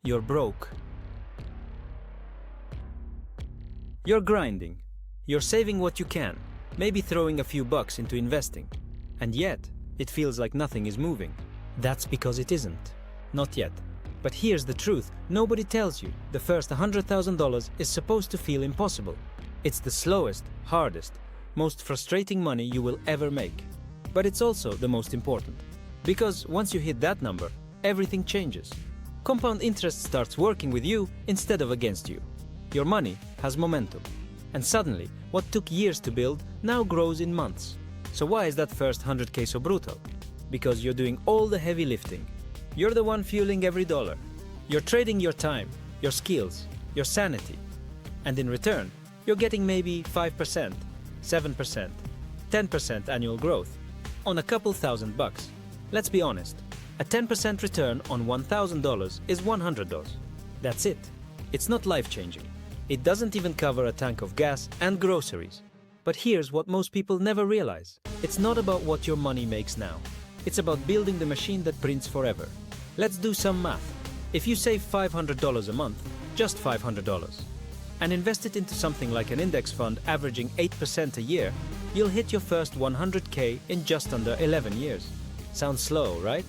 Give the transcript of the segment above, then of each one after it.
You're broke. You're grinding. You're saving what you can, maybe throwing a few bucks into investing. And yet, it feels like nothing is moving. That's because it isn't. Not yet. But here's the truth. Nobody tells you the first $100,000 is supposed to feel impossible. It's the slowest, hardest, most frustrating money you will ever make. But it's also the most important. Because once you hit that number, everything changes. Compound interest starts working with you instead of against you. Your money has momentum. And suddenly, what took years to build now grows in months. So why is that first 100K so brutal? Because you're doing all the heavy lifting. You're the one fueling every dollar. You're trading your time, your skills, your sanity. And in return, you're getting maybe 5%, 7%, 10% annual growth on a couple $1,000. Let's be honest, a 10% return on $1,000 is $100. That's it. It's not life-changing. It doesn't even cover a tank of gas and groceries. But here's what most people never realize. It's not about what your money makes now. It's about building the machine that prints forever. Let's do some math. If you save $500 a month, just $500, and invest it into something like an index fund averaging 8% a year, you'll hit your first 100K in just under 11 years. Sounds slow, right?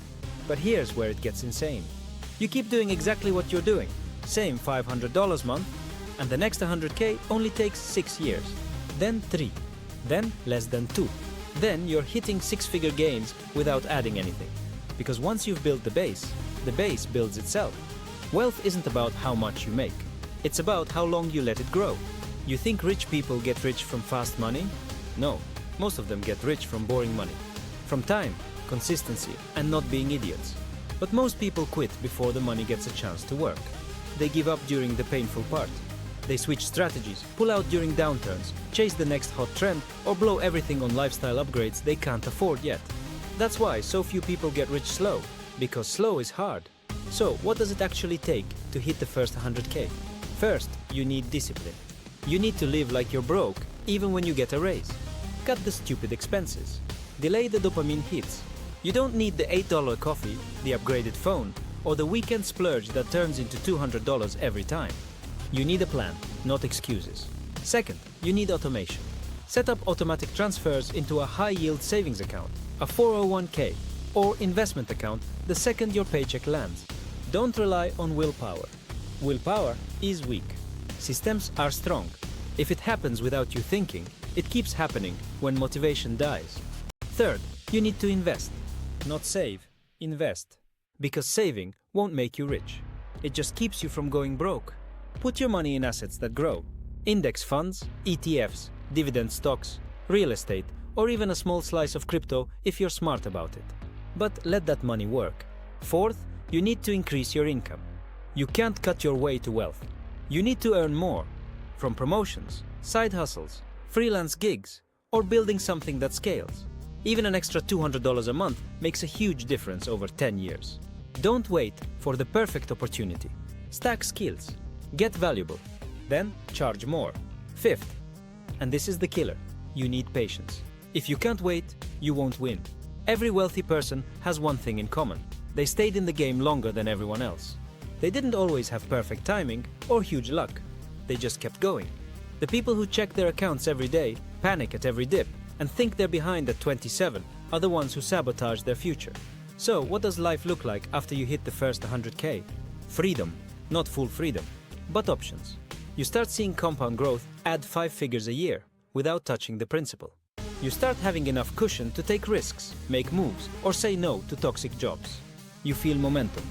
But here's where it gets insane. You keep doing exactly what you're doing, same $500 a month, and the next 100K only takes 6 years, then 3, then less than 2. Then you're hitting six-figure gains without adding anything. Because once you've built the base builds itself. Wealth isn't about how much you make. It's about how long you let it grow. You think rich people get rich from fast money? No, most of them get rich from boring money. From time, consistency, and not being idiots. But most people quit before the money gets a chance to work. They give up during the painful part. They switch strategies, pull out during downturns, chase the next hot trend, or blow everything on lifestyle upgrades they can't afford yet. That's why so few people get rich slow, because slow is hard. So, what does it actually take to hit the first 100K? First, you need discipline. You need to live like you're broke, even when you get a raise. Cut the stupid expenses. Delay the dopamine hits. You don't need the $8 coffee, the upgraded phone, or the weekend splurge that turns into $200 every time. You need a plan, not excuses. Second, you need automation. Set up automatic transfers into a high-yield savings account, a 401k, or investment account the second your paycheck lands. Don't rely on willpower. Willpower is weak. Systems are strong. If it happens without you thinking, it keeps happening when motivation dies. Third, you need to invest. Not save, invest. Because saving won't make you rich. It just keeps you from going broke. Put your money in assets that grow. Index funds, ETFs, dividend stocks, real estate, or even a small slice of crypto if you're smart about it. But let that money work. Fourth, you need to increase your income. You can't cut your way to wealth. You need to earn more. From promotions, side hustles, freelance gigs, or building something that scales. Even an extra $200 a month makes a huge difference over 10 years. Don't wait for the perfect opportunity. Stack skills. Get valuable. Then charge more. Fifth, and this is the killer, you need patience. If you can't wait, you won't win. Every wealthy person has one thing in common. They stayed in the game longer than everyone else. They didn't always have perfect timing or huge luck. They just kept going. The people who check their accounts every day, panic at every dip, and think they're behind at 27 are the ones who sabotage their future. So, what does life look like after you hit the first 100K? Freedom. Not full freedom, but options. You start seeing compound growth add 5 figures a year without touching the principal. You start having enough cushion to take risks, make moves, or say no to toxic jobs. You feel momentum.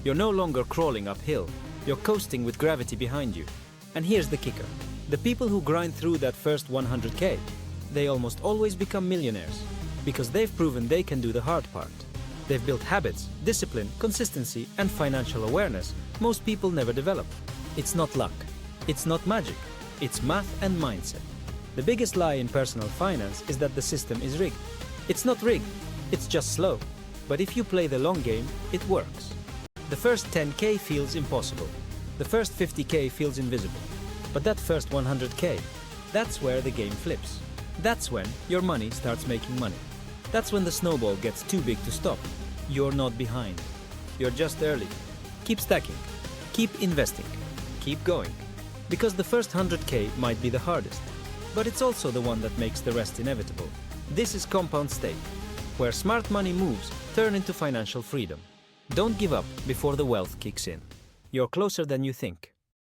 You're no longer crawling uphill. You're coasting with gravity behind you. And here's the kicker. The people who grind through that first 100K, they almost always become millionaires because they've proven they can do the hard part. They've built habits, discipline, consistency, and financial awareness most people never develop. It's not luck. It's not magic. It's math and mindset. The biggest lie in personal finance is that the system is rigged. It's not rigged. It's just slow. But if you play the long game, it works. The first 10K feels impossible. The first 50K feels invisible. But that first 100K, that's where the game flips. That's when your money starts making money. That's when the snowball gets too big to stop. You're not behind. You're just early. Keep stacking. Keep investing. Keep going. Because the first 100K might be the hardest, but it's also the one that makes the rest inevitable. This is Compound Stake, where smart money moves turn into financial freedom. Don't give up before the wealth kicks in. You're closer than you think.